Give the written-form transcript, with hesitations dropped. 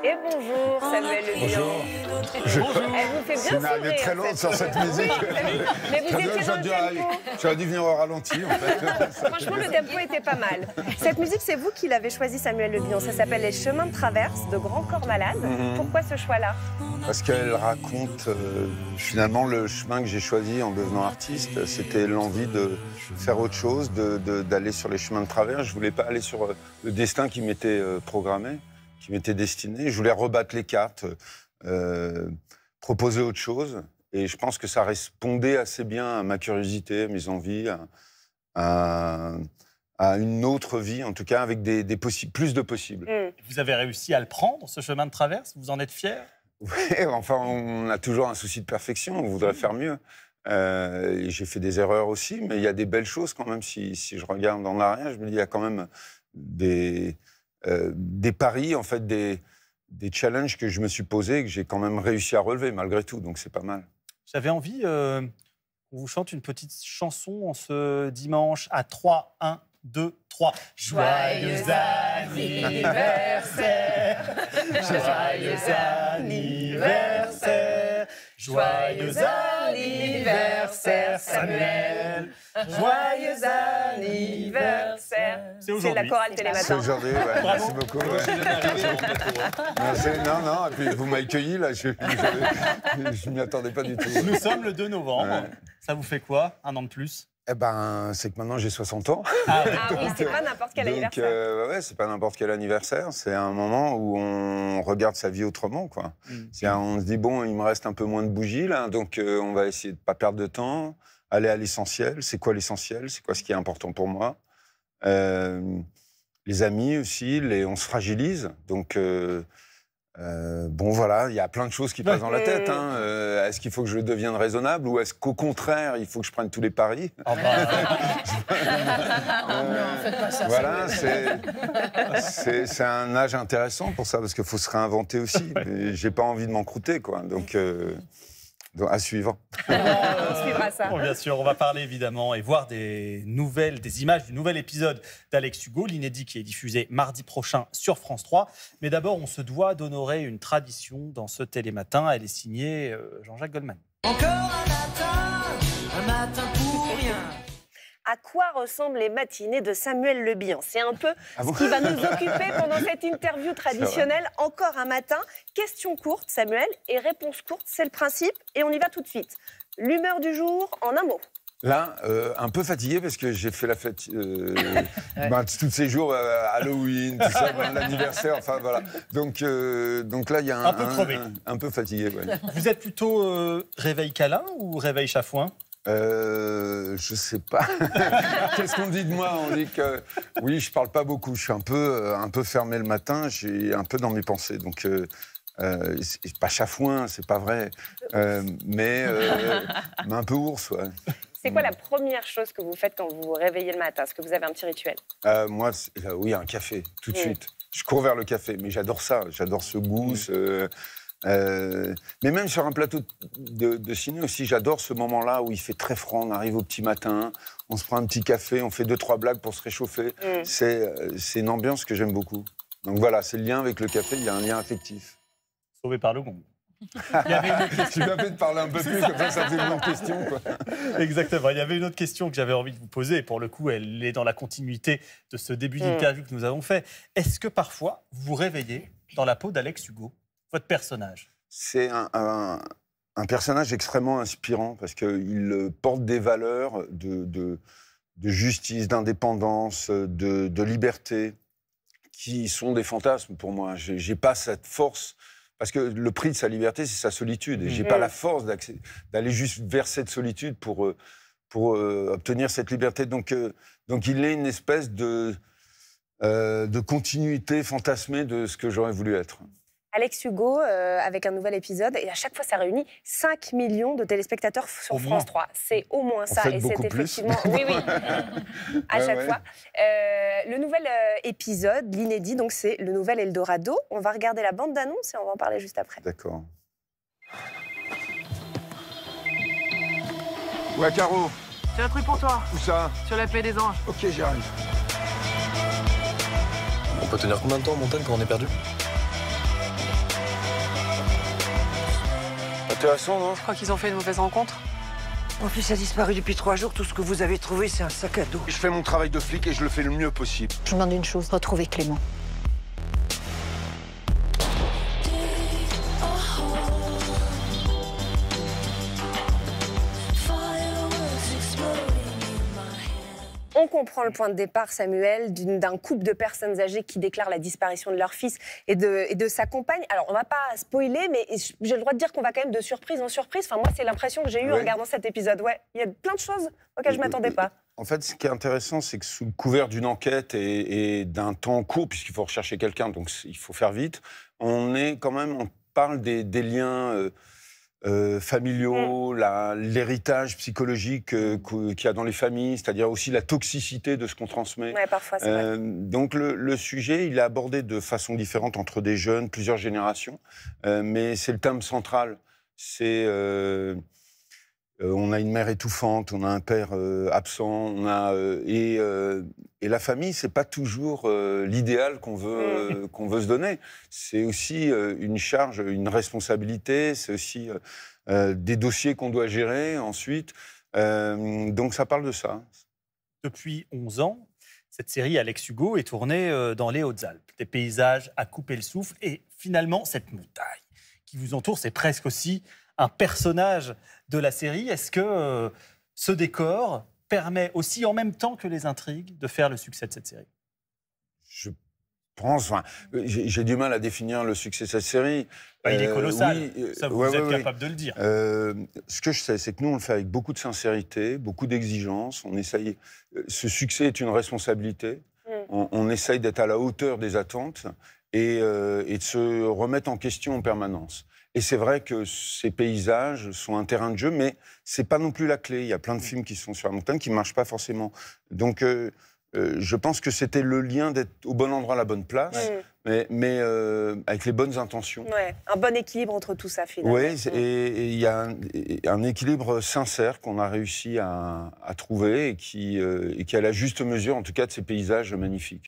Et bonjour Samuel Le Bihan. Elle vous fait bien sourire. C'est une très longue sur cette musique. Mais vous étiez dans le tempo. J'aurais dû venir au ralenti, en fait. Franchement, le tempo était pas mal. Cette musique, c'est vous qui l'avez choisie, Samuel Le Bihan. Ça s'appelle Les Chemins de Traverse de Grand Corps Malade. Pourquoi ce choix-là? Parce qu'elle raconte, finalement, le chemin que j'ai choisi en devenant artiste. C'était l'envie de faire autre chose, d'aller sur les chemins de traverse. Je voulais pas aller sur le destin qui m'était programmé, qui m'était destiné. Je voulais rebattre les cartes, proposer autre chose. Et je pense que ça répondait assez bien à ma curiosité, à mes envies, à une autre vie, en tout cas, avec plus de possibles. Vous avez réussi à le prendre, ce chemin de traverse? Vous en êtes fier? Oui, enfin, on a toujours un souci de perfection, on voudrait faire mieux. J'ai fait des erreurs aussi, mais il y a des belles choses quand même. Si je regarde en arrière, je me dis il y a quand même des paris, en fait, des challenges que je me suis posés, que j'ai quand même réussi à relever malgré tout, donc c'est pas mal. J'avais envie qu'on vous chante une petite chanson en ce dimanche à 3, 1, 2, 3. Joyeux anniversaire, joyeux anniversaire, joyeux anniversaire Samuel, joyeux anniversaire. C'est la chorale Télématin. C'est aujourd'hui, ouais. Merci beaucoup. Ouais. Non, et puis vous m'avez accueilli, là, je ne m'y attendais pas du tout. Nous sommes le 2 novembre. Ouais. Ça vous fait quoi, un an de plus? Eh ben, c'est que maintenant j'ai 60 ans. Ah oui, c'est pas n'importe quel anniversaire. Ouais, c'est pas n'importe quel anniversaire. C'est un moment où on regarde sa vie autrement, quoi. On se dit, bon, il me reste un peu moins de bougies, là, donc on va essayer de pas perdre de temps, aller à l'essentiel. C'est quoi l'essentiel? C'est quoi ce qui est important pour moi? Les amis aussi, on se fragilise, donc... bon, voilà, il y a plein de choses qui passent dans la tête. Est-ce qu'il faut que je devienne raisonnable ou est-ce qu'au contraire, il faut que je prenne tous les paris? Voilà, c'est un âge intéressant pour ça, parce qu'il faut se réinventer aussi. J'ai pas envie de m'encrouter, quoi. Donc à suivre. On suivra ça. Bon, bien sûr, on va parler évidemment et voir des images du nouvel épisode d'Alex Hugo, l'inédit qui est diffusé mardi prochain sur France 3. Mais d'abord, on se doit d'honorer une tradition dans ce Télématin. Elle est signée Jean-Jacques Goldman. Encore un matin pour rien. À quoi ressemblent les matinées de Samuel Le Bihan? C'est un peu ce qui va nous occuper pendant cette interview traditionnelle. Encore un matin. Question courte, Samuel, et réponse courte, c'est le principe. Et on y va tout de suite. L'humeur du jour, en un mot. Là, un peu fatigué parce que j'ai fait la fête tous ces jours, Halloween, tout ça, l'anniversaire, enfin voilà. Donc là, il y a un peu fatigué. Ouais. Vous êtes plutôt réveil câlin ou réveil chafouin? Je sais pas. Qu'est-ce qu'on dit de moi? On dit que oui, je parle pas beaucoup. Je suis un peu fermé le matin. J'ai un peu dans mes pensées. Donc c'est pas chafouin, c'est pas vrai, mais un peu ours, ouais. C'est quoi la première chose que vous faites quand vous vous réveillez le matin? Est-ce que vous avez un petit rituel? Moi, oui, un café, tout de suite. Je cours vers le café, mais j'adore ça. J'adore ce goût. Mais même sur un plateau de ciné aussi, j'adore ce moment-là où il fait très froid, on arrive au petit matin, on se prend un petit café, on fait 2-3 blagues pour se réchauffer. C'est une ambiance que j'aime beaucoup. Donc voilà, c'est le lien avec le café, il y a un lien affectif. Sauvé par le gong. Il y avait une autre question. Tu m'as fait de parler un peu plus, comme ça fait une autre question, quoi. Exactement. Il y avait une autre question que j'avais envie de vous poser, et pour le coup, elle est dans la continuité de ce début d'interview que nous avons fait. Est-ce que parfois, vous vous réveillez dans la peau d'Alex Hugo, votre personnage? C'est un personnage extrêmement inspirant, parce qu'il porte des valeurs de justice, d'indépendance, de liberté, qui sont des fantasmes pour moi. J'ai pas cette force... Parce que le prix de sa liberté, c'est sa solitude. Et j'ai pas la force d'aller juste vers cette solitude pour obtenir cette liberté. Donc il est une espèce de continuité fantasmée de ce que j'aurais voulu être. Alex Hugo, avec un nouvel épisode, et à chaque fois, ça réunit 5 millions de téléspectateurs sur France 3. C'est au moins ça. Et c'est effectivement... Oui, à chaque fois. Le nouvel épisode, l'inédit, donc c'est le nouvel Eldorado. On va regarder la bande-d'annonce et on va en parler juste après. D'accord. Ouais, Caro. J'ai un truc pour toi. Où ça? Sur la paix des anges. Ok, j'y arrive. On peut tenir combien de temps en montagne quand on est perdu? Intéressant, non? Je crois qu'ils ont fait une mauvaise rencontre. Mon fils a disparu depuis 3 jours. Tout ce que vous avez trouvé, c'est un sac à dos. Je fais mon travail de flic et je le fais le mieux possible. Je vous demande une chose, retrouver Clément. On comprend le point de départ, Samuel, d'un couple de personnes âgées qui déclarent la disparition de leur fils et de sa compagne. Alors, on ne va pas spoiler, mais j'ai le droit de dire qu'on va quand même de surprise en surprise. Enfin, moi, c'est l'impression que j'ai eue en regardant cet épisode. Ouais, il y a plein de choses auxquelles je ne m'attendais pas. En fait, ce qui est intéressant, c'est que sous le couvert d'une enquête et d'un temps court, puisqu'il faut rechercher quelqu'un, donc il faut faire vite, on parle des liens familiaux, l'héritage psychologique qu'il y a dans les familles, c'est-à-dire aussi la toxicité de ce qu'on transmet. Ouais, parfois, c'est vrai. Donc le sujet, il est abordé de façon différente entre des jeunes, plusieurs générations, mais c'est le thème central. C'est on a une mère étouffante, on a un père absent, et la famille, c'est pas toujours l'idéal qu'on veut se donner. C'est aussi une charge, une responsabilité, c'est aussi des dossiers qu'on doit gérer ensuite. Donc ça parle de ça. Depuis 11 ans, cette série Alex Hugo est tournée dans les Hautes-Alpes. Des paysages à couper le souffle et finalement cette montagne qui vous entoure, c'est presque aussi un personnage de la série. Est-ce que ce décor permet aussi, en même temps que les intrigues, de faire le succès de cette série? Je pense... j'ai du mal à définir le succès de cette série. Il est colossal, oui, ça vous êtes capable de le dire. Ce que je sais, c'est que nous, on le fait avec beaucoup de sincérité, beaucoup d'exigence. On essaye... Ce succès est une responsabilité. On essaye d'être à la hauteur des attentes et de se remettre en question en permanence. Et c'est vrai que ces paysages sont un terrain de jeu, mais c'est pas non plus la clé. Il y a plein de films qui sont sur la montagne qui marchent pas forcément. Donc, je pense que c'était le lien d'être au bon endroit à la bonne place, mais avec les bonnes intentions. Ouais, un bon équilibre entre tout ça, finalement. Oui, et il y a un équilibre sincère qu'on a réussi à trouver et qui est à la juste mesure, en tout cas, de ces paysages magnifiques.